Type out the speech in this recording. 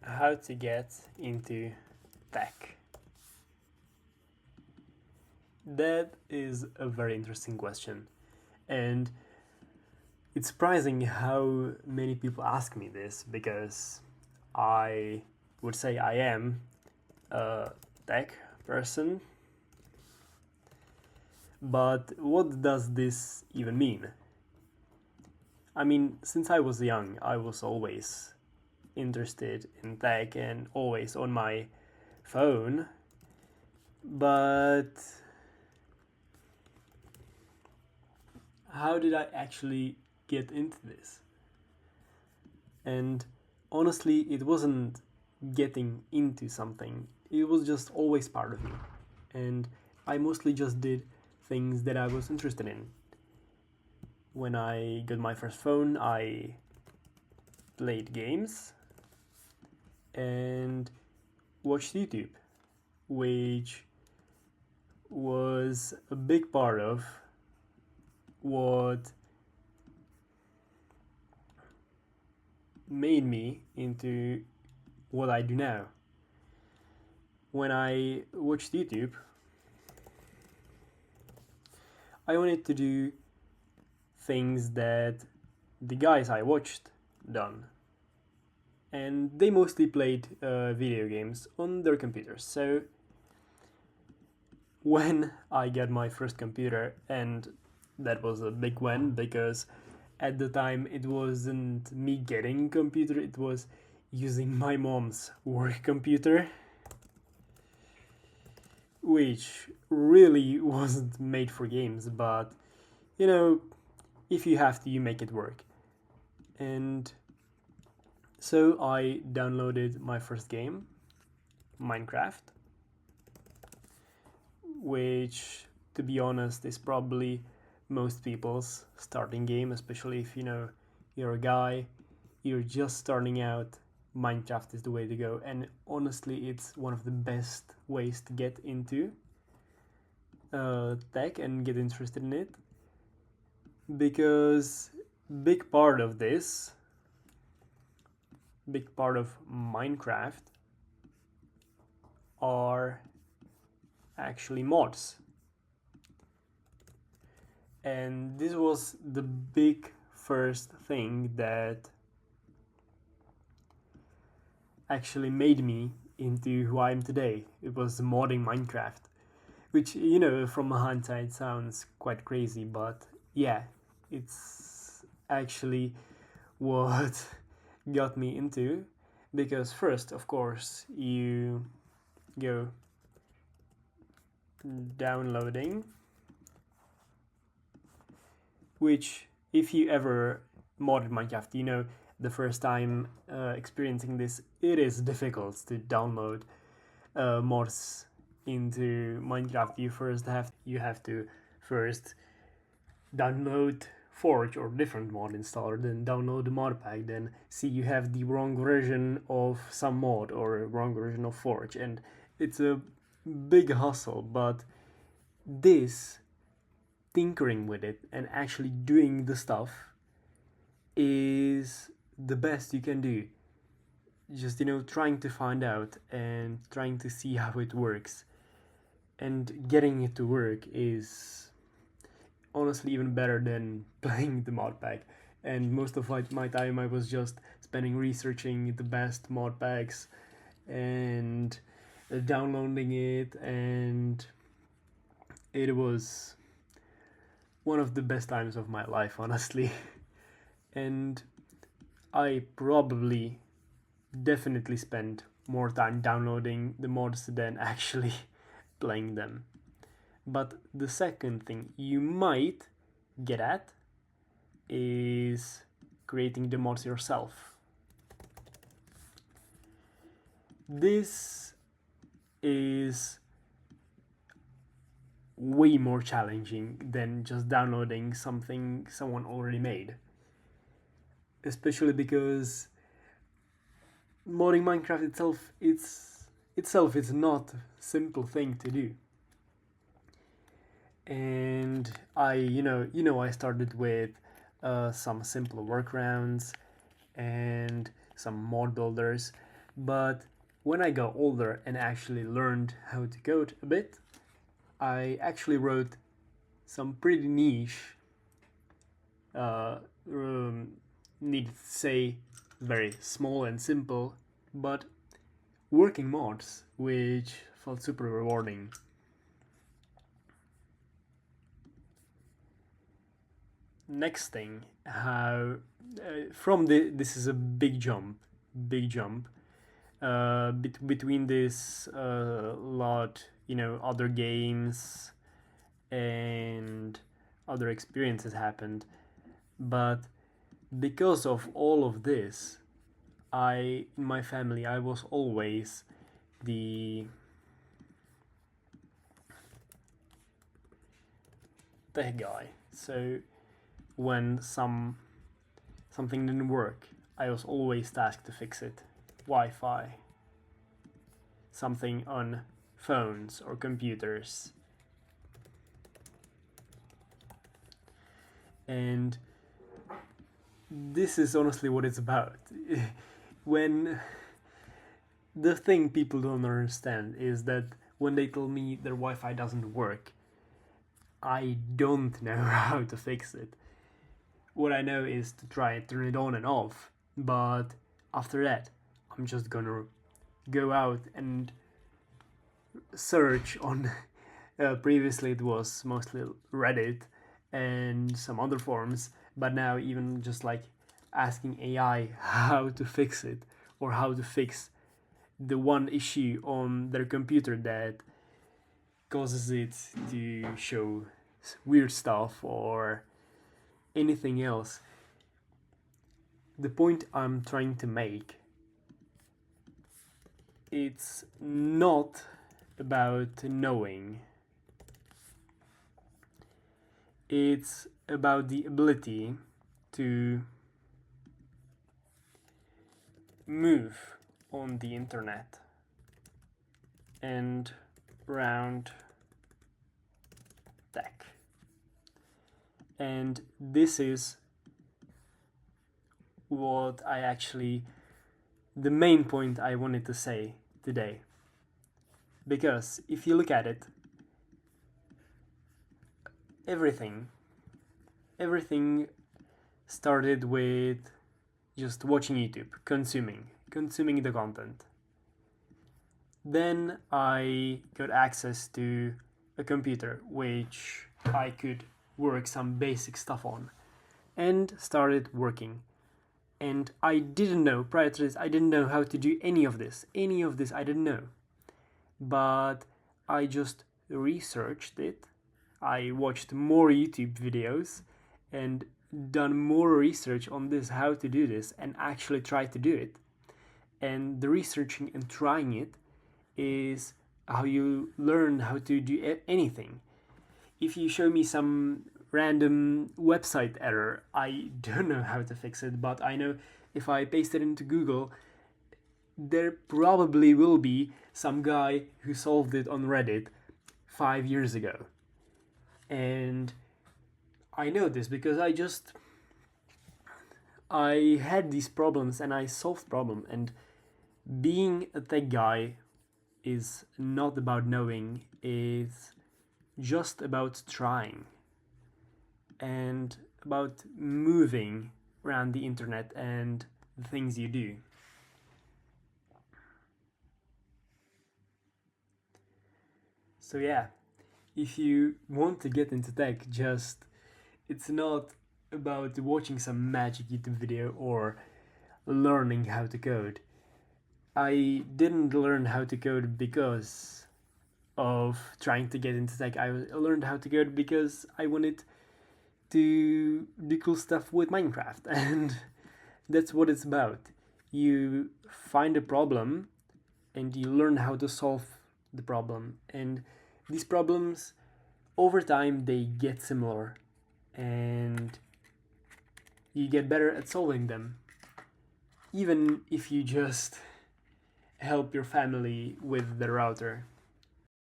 How to get into tech? That is a very interesting question. And it's surprising how many people ask me this because I would say I am a tech person. But what does this even mean? I mean, since I was young, I was always interested in tech and always on my phone. But how did I actually get into this? And honestly, it wasn't getting into something, it was just always part of me. And I mostly just did things that I was interested in. When I got my first phone, I played games and watched YouTube, which was a big part of what made me into what I do now. When I watched YouTube, I wanted to do things that the guys I watched done. And they mostly played video games on their computers. So when I got my first computer, and that was a big one because at the time it wasn't me getting a computer, it was using my mom's work computer, which really wasn't made for games, but you know, if you have to, you make it work. And so I downloaded my first game, Minecraft, which, to be honest, is probably most people's starting game, especially if you're a guy, you're just starting out. Minecraft is the way to go, and honestly, it's one of the best ways to get into tech and get interested in it, because big part of this, big part of Minecraft are actually mods. And this was the big first thing that actually made me into who I am today. It was modding Minecraft, which, from hindsight sounds quite crazy, but yeah, it's actually what got me into. Because first, of course, you go downloading, which, if you ever modded Minecraft, the first time experiencing this, it is difficult to download mods into Minecraft. You have to first download Forge or different mod installer, then download the mod pack, then see you have the wrong version of some mod or wrong version of Forge, and it's a big hustle. But this tinkering with it and actually doing the stuff is the best you can do. Just trying to find out and trying to see how it works, and getting it to work is honestly even better than playing the mod pack. And most of my time I was just spending researching the best mod packs and downloading it, and it was one of the best times of my life, honestly. And I probably definitely spent more time downloading the mods than actually playing them. But the second thing you might get at is creating the mods yourself. This is way more challenging than just downloading something someone already made. Especially because modding Minecraft it's not a simple thing to do. And I started with some simple workarounds and some mod builders, But when I got older and actually learned how to code a bit, I actually wrote some pretty niche, uh, needed to say very small and simple, but working mods, which felt super rewarding. Next thing, how from this is a big jump, between this lot, other games and other experiences happened, but because of all of this, in my family, I was always the tech guy. So when something didn't work, I was always tasked to fix it. Wi-Fi, something on phones or computers. And this is honestly what it's about. When the thing people don't understand is that when they tell me their Wi-Fi doesn't work, I don't know how to fix it. What I know is to try and turn it on and off, but after that, I'm just gonna go out and search on. Previously, it was mostly Reddit and some other forums, but now even just like asking AI how to fix it or how to fix the one issue on their computer that causes it to show weird stuff or anything else. The point I'm trying to make, it's not about knowing. It's about the ability to move on the internet and around tech. And this is what the main point I wanted to say today. Because if you look at it, everything started with just watching YouTube, consuming the content. Then I got access to a computer which I could work some basic stuff on and started working. And I didn't know, prior to this, I didn't know how to do any of this. I didn't know. But I just researched it. I watched more YouTube videos and done more research on this, how to do this, and actually tried to do it. And the researching and trying it is how you learn how to do anything. If you show me some random website error, I don't know how to fix it, but I know if I paste it into Google, there probably will be some guy who solved it on Reddit 5 years ago. And I know this because I had these problems and I solved problem. And being a tech guy is not about knowing, it's just about trying and about moving around the internet and the things you do. So yeah, if you want to get into tech, it's not about watching some magic YouTube video or learning how to code. I didn't learn how to code because of trying to get into tech. I learned how to code because I wanted to do cool stuff with Minecraft, and that's what it's about. You find a problem and you learn how to solve the problem, and these problems over time they get similar and you get better at solving them, even if you just help your family with the router.